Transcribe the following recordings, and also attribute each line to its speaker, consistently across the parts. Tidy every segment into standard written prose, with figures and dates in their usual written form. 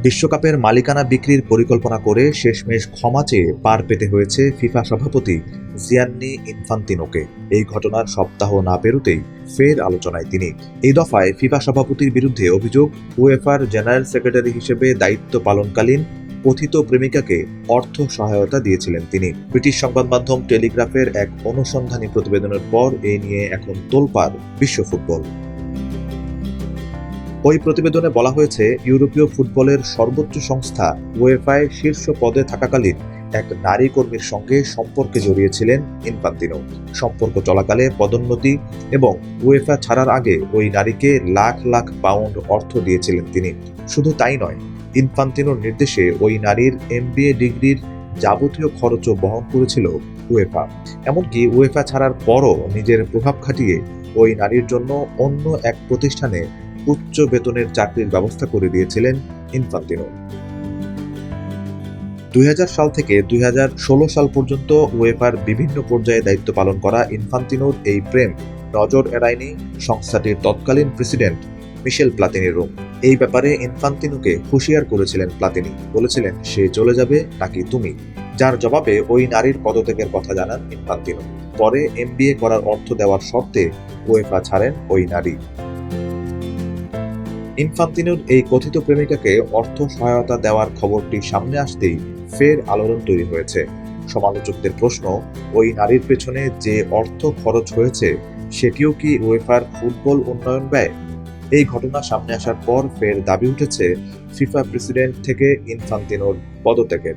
Speaker 1: বিশ্বকাপের মালিকানা বিক্রির পরিকল্পনা করে শেষমেশ ক্ষমা চেয়ে পার পেতে হয়েছে ফিফা সভাপতি জিয়ান্নি ইনফান্তিনোকে। এই ঘটনার সপ্তাহ না পেরোতেই ফের আলোচনায় তিনি। এই দফায় ফিফা সভাপতির বিরুদ্ধে অভিযোগ, উয়েফার জেনারেল সেক্রেটারি হিসেবে দায়িত্ব পালনকালীন কথিত প্রেমিকাকে অর্থ সহায়তা দিয়েছিলেন তিনি। ব্রিটিশ সংবাদ মাধ্যম টেলিগ্রাফের এক অনুসন্ধানী প্রতিবেদনের পর এ নিয়ে এখন তোলপাড় বিশ্ব ফুটবল। ওই প্রতিবেদনে বলা হয়েছে, ইউরোপীয় ফুটবলের সর্বোচ্চ সংস্থা উয়েফায় শীর্ষ পদে থাকাকালীন এক নারী কর্মীর সঙ্গে সম্পর্কে জড়িয়েছিলেন ইনফান্তিনো। সম্পর্ক চলাকালে পদোন্নতি এবং উয়েফা ছাড়ার আগে ওই নারীকে লাখ লাখ পাউন্ড অর্থ দিয়েছিলেন তিনি। শুধু তাই নয়, ইনফান্তিনোর নির্দেশে ওই নারীর MBA ডিগ্রির যাবতীয় খরচও বহন করেছিল উয়েফা। এমনকি উয়েফা ছাড়ার পরও নিজের প্রভাব খাটিয়ে ওই নারীর জন্য অন্য এক প্রতিষ্ঠানে উচ্চ বেতনের চাকরির ব্যবস্থা করে দিয়েছিলেন ইনফান্তিনো। 2000 সাল থেকে 2016 সাল পর্যন্ত উয়েফার বিভিন্ন পর্যায়ে দায়িত্ব পালন করা ইনফান্তিনোর এই প্রেম নজর এড়ায়নি সংস্থাটির তৎকালীন প্রেসিডেন্ট মিশেল প্লাতিনিরও। এই ব্যাপারে ইনফান্তিনোকে হুঁশিয়ার করেছিলেন প্লাতিনি, বলেছিলেন সে চলে যাবে নাকি তুমি, যার জবাবে ওই নারীর পদত্যাগের কথা জানান ইনফান্তিনো। পরে MBA করার অর্থ দেওয়ার শর্তে উয়েফা ছাড়েন ওই নারী। ইনফান্তিনোর এই কথিত প্রেমিকাকে অর্থ সহায়তা দেওয়ার খবরটি সামনে আসতেই ফের আলোড়ন তৈরি হয়েছে। সমালোচকদের প্রশ্ন, ওই নারীর পেছনে যে অর্থ খরচ হয়েছে সেটিও কি উয়েফার ফুটবল উন্নয়ন ব্যয়? এই ঘটনা সামনে আসার পর ফের দাবি উঠেছে ফিফা প্রেসিডেন্ট থেকে ইনফান্তিনোর পদত্যাগের।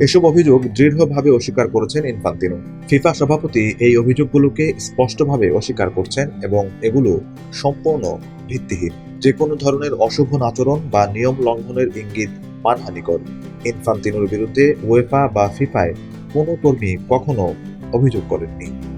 Speaker 1: এসব অভিযোগ দৃঢ়ভাবে অস্বীকার করেছেন ইনফান্তিনো। ফিফা সভাপতি এই অভিযোগগুলোকে স্পষ্টভাবে অস্বীকার করছেন এবং এগুলো সম্পূর্ণ ভিত্তিহীন। যে কোনো ধরনের অশুভ আচরণ বা নিয়ম লঙ্ঘনের ইঙ্গিত মানহানিকর। ইনফান্তিনোর বিরুদ্ধে উয়েফা বা ফিফায় কোনো কর্মী কখনো অভিযোগ করেননি।